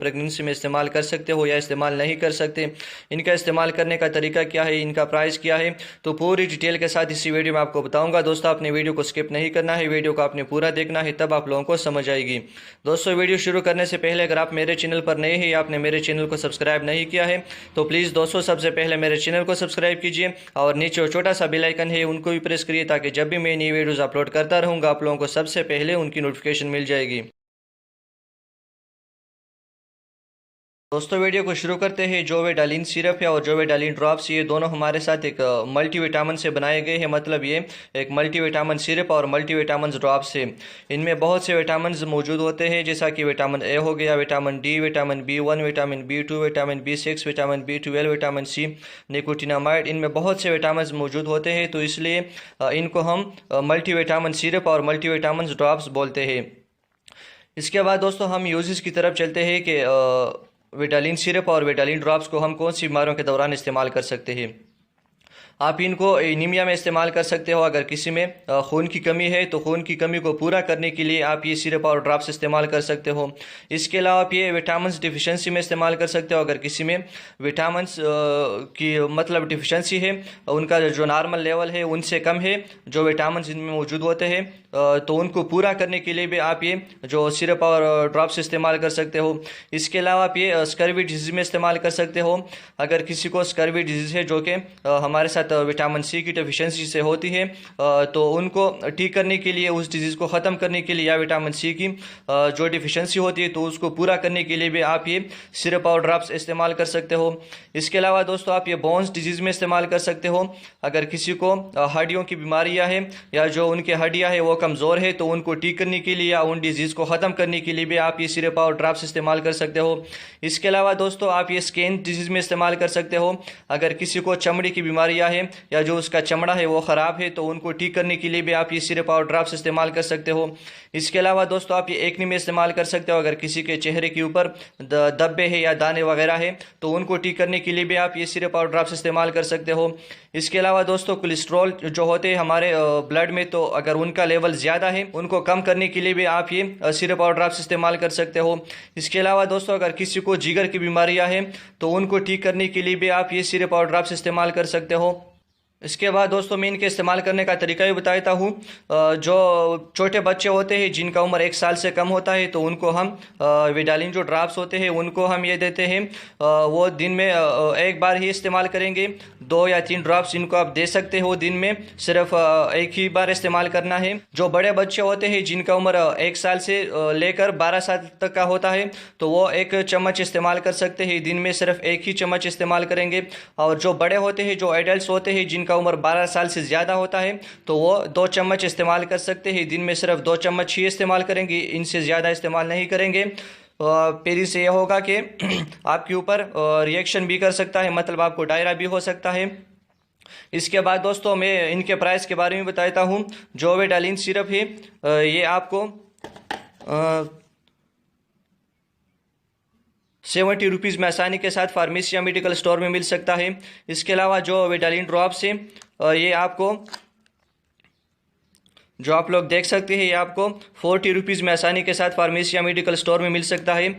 Pregnancy में इस्तेमाल कर सकते हो या इस्तेमाल नहीं कर सकते, इनका इस्तेमाल करने का तरीका क्या है, इनका प्राइस क्या है, तो पूरी डिटेल के साथ इसी वीडियो में आपको बताऊंगा। दोस्तों आपने वीडियो को स्किप नहीं करना है, वीडियो को आपने पूरा देखना है, तब आप लोगों को समझ आएगी। दोस्तों वीडियो शुरू करने से पहले अगर आप मेरे चैनल पर नए हैं या आपने मेरे चैनल को सब्सक्राइब नहीं किया है तो प्लीज़ दोस्तों सबसे पहले मेरे चैनल को सब्सक्राइब कीजिए और नीचे छोटा सा बेल आइकन है उनको भी प्रेस करिए, ताकि जब भी मैं नई वीडियोज़ अपलोड करता रहूँगा आप लोगों को सबसे पहले उनकी नोटिफिकेशन मिल जाएगी। दोस्तों वीडियो को शुरू करते हैं। जोवेडालिन सिरप है और जोवेडालिन ड्रॉप्स, ये दोनों हमारे साथ एक मल्टीविटामिन से बनाए गए हैं। मतलब ये एक मल्टीविटामिन सिरप और मल्टीविटामिन ड्रॉप्स है। इनमें बहुत से विटामिन मौजूद होते हैं, जैसा कि विटामिन ए हो गया, vitamin D, vitamin B1, vitamin B2, vitamin B6, vitamin B12, vitamin C, nicotinamide, इनमें बहुत से विटामिन मौजूद होते हैं। तो इसलिए इनको हम मल्टीविटामिन सिरप और मल्टीविटामिन ड्रॉप्स बोलते हैं। इसके बाद दोस्तों हम यूजेस की तरफ चलते हैं कि विटालिन सिरप और विटालिन ड्रॉप्स को हम कौन सी बीमारियों के दौरान इस्तेमाल कर सकते हैं। आप इनको एनीमिया में इस्तेमाल कर सकते हो। अगर किसी में खून की कमी है तो खून की कमी को पूरा करने के लिए आप ये सिरप और ड्रॉप्स इस्तेमाल कर सकते हो। इसके अलावा आप ये विटामिन डिफिशेंसी में इस्तेमाल कर सकते हो। अगर किसी में विटामिन की मतलब डिफिशेंसी है, उनका जो नॉर्मल लेवल है उनसे कम है, जो विटामिन इनमें मौजूद होते हैं, तो उनको पूरा करने के लिए भी आप ये जो सिरप और ड्रॉप्स इस्तेमाल कर सकते हो। इसके अलावा आप ये स्कर्वी डिजीज़ में इस्तेमाल कर सकते हो। अगर किसी को स्कर्वी डिजीज़ है जो कि हमारे साथ विटामिन सी की डेफिशिएंसी से होती है, तो उनको ठीक करने के लिए, उस डिजीज़ को ख़त्म करने के लिए, या विटामिन सी की जो डिफिशिएंसी होती है तो उसको पूरा करने के लिए भी आप ये सिरप और ड्रॉप्स इस्तेमाल कर सकते हो। इसके अलावा दोस्तों आप ये बोन्स डिजीज़ में इस्तेमाल कर सकते हो। अगर किसी को हड्डियों की बीमारियाँ हैं या जो उनके हड्डियाँ हैं वो कमज़ोर है तो उनको ठीक करने के लिए या उन डिजीज़ को ख़त्म करने के लिए भी आप ये सिरप और ड्रॉप्स इस्तेमाल कर सकते हो। इसके अलावा दोस्तों आप ये स्किन डिजीज़ में इस्तेमाल कर सकते हो। अगर किसी को चमड़ी की बीमारियां हैं या जो उसका चमड़ा है वो ख़राब है तो उनको ठीक करने के लिए भी आप ये सिरप और ड्रॉप्स इस्तेमाल कर सकते हो। इसके अलावा दोस्तों आप ये एक्ने में इस्तेमाल कर सकते हो। अगर किसी के चेहरे के ऊपर धब्बे है या दाने वगैरह है तो उनको ठीक करने के लिए भी आप ये सिरप और ड्रॉप्स इस्तेमाल कर सकते हो। इसके अलावा दोस्तों कोलेस्ट्रॉल जो होते हैं हमारे ब्लड में, तो अगर उनका लेवल ज़्यादा है उनको कम करने के लिए भी आप ये सिरप और ड्रॉप्स इस्तेमाल कर सकते हो। इसके अलावा दोस्तों अगर किसी को जिगर की बीमारियां हैं तो उनको ठीक करने के लिए भी आप ये सिरप और ड्रॉप्स इस्तेमाल कर सकते हो। इसके बाद दोस्तों मैं इनके इस्तेमाल करने का तरीका भी बताता हूँ। जो छोटे बच्चे होते हैं जिनका उम्र 1 साल से कम होता है तो उनको हम विडालिन जो ड्रॉप्स होते हैं उनको हम ये देते हैं। वो दिन में एक बार ही इस्तेमाल करेंगे। 2 या 3 ड्रॉप्स इनको आप दे सकते हो दिन में, सिर्फ एक ही बार इस्तेमाल करना है। जो बड़े बच्चे होते हैं जिनका उम्र 1 साल से लेकर 12 साल तक का होता है तो वो 1 चम्मच इस्तेमाल कर सकते हैं। दिन में सिर्फ 1 ही चम्मच इस्तेमाल करेंगे। और जो बड़े होते हैं, जो एडल्ट होते हैं जिनका उम्र 12 साल से ज़्यादा होता है तो वो 2 चम्मच इस्तेमाल कर सकते हैं। दिन में सिर्फ 2 चम्मच ही इस्तेमाल करेंगे, इनसे ज़्यादा इस्तेमाल नहीं करेंगे। फिर इससे यह होगा कि आपके ऊपर रिएक्शन भी कर सकता है, मतलब आपको डायरिया भी हो सकता है। इसके बाद दोस्तों मैं इनके प्राइस के बारे में बताता हूँ। जोवेडालिन सिरप है, ये आपको 70 रुपीज़ में आसानी के साथ फार्मेसी या मेडिकल स्टोर में मिल सकता है। इसके अलावा जो विटालिन ड्रॉप्स है ये आपको, जो आप लोग देख सकते हैं, ये आपको 40 रुपीज़ में आसानी के साथ फार्मेसी या मेडिकल स्टोर में मिल सकता है।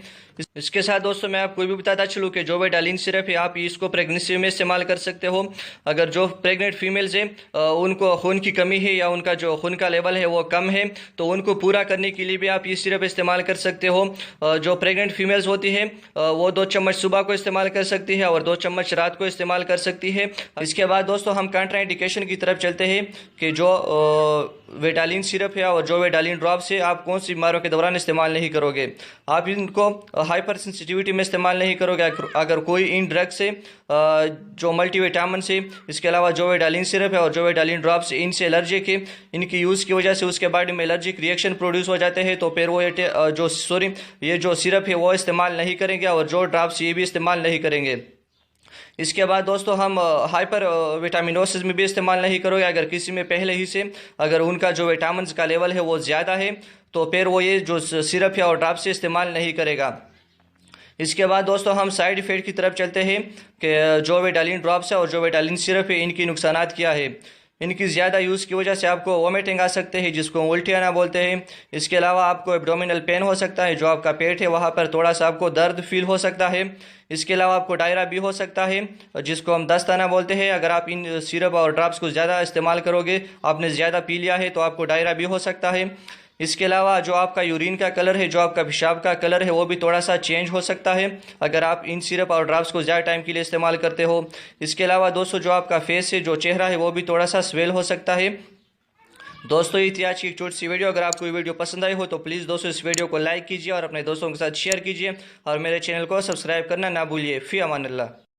इसके साथ दोस्तों मैं आपको भी बताता चलूँ कि जोवेडालिन सिरप है, आप इसको प्रेगनेंसी में इस्तेमाल कर सकते हो। अगर जो प्रेग्नेंट फीमेल्स हैं उनको खून की कमी है या उनका जो खून का लेवल है वो कम है तो उनको पूरा करने के लिए भी आप ये सिरप इस्तेमाल कर सकते हो। जो प्रेग्नेंट फीमेल्स होती है वो 2 चम्मच सुबह को इस्तेमाल कर सकती है और 2 चम्मच रात को इस्तेमाल कर सकती है। इसके बाद दोस्तों हम कंट्राइंडिकेशन की तरफ चलते हैं कि जो विटालिन सिरप है और जो विटालिन ड्रॉप्स है आप कौन सी बीमारियों के दौरान इस्तेमाल नहीं करोगे। आप इनको हाइपर सेंसिटिविटी में इस्तेमाल नहीं करोगे। अगर कोई इन ड्रग से जो मल्टीविटामिन से, इसके अलावा जो विटालिन सिरप है और जो विटालिन ड्रॉप्स इनसे एलर्जिक है, इनकी यूज़ की वजह से उसके बॉडी में एलर्जिक रिएक्शन प्रोड्यूस हो जाते हैं तो फिर वो ये जो सिरप है वो इस्तेमाल नहीं करेंगे और जो ड्रॉप्स ये भी इस्तेमाल नहीं करेंगे। इसके बाद दोस्तों हम हाइपर विटामिनोसिस में भी इस्तेमाल नहीं करोगे। अगर किसी में पहले ही से अगर उनका जो विटामिन का लेवल है वो ज़्यादा है तो फिर वो ये जो सिरप है और ड्रॉप से इस्तेमाल नहीं करेगा। इसके बाद दोस्तों हम साइड इफ़ेक्ट की तरफ चलते हैं कि जो विटालिन ड्रॉप्स है और जो विटालिन सिरप है इनकी नुकसानात क्या है। इनकी ज़्यादा यूज़ की वजह से आपको वोमिटिंग आ सकते हैं, जिसको उल्टी आना बोलते हैं। इसके अलावा आपको एब्डोमिनल पेन हो सकता है, जो आपका पेट है वहाँ पर थोड़ा सा आपको दर्द फील हो सकता है। इसके अलावा आपको डायरा भी हो सकता है, जिसको हम दस्ताना बोलते हैं। अगर आप इन सिरप और ड्रॉप्स को ज़्यादा इस्तेमाल करोगे, आपने ज़्यादा पी लिया है, तो आपको डायरा भी हो सकता है। इसके अलावा जो आपका यूरिन का कलर है, जो आपका पेशाब का कलर है, वो भी थोड़ा सा चेंज हो सकता है अगर आप इन सिरप और ड्रॉप्स को ज़्यादा टाइम के लिए इस्तेमाल करते हो। इसके अलावा दोस्तों, जो आपका फेस है, जो चेहरा है, वो भी थोड़ा सा स्वेल हो सकता है। दोस्तों, ये थी आज की एक छोटी सी वीडियो। अगर आपको ये वीडियो पसंद आई हो तो प्लीज़ दोस्तों इस वीडियो को लाइक कीजिए और अपने दोस्तों के साथ शेयर कीजिए, और मेरे चैनल को सब्सक्राइब करना ना भूलिए। फ़ी अमान अल्लाह।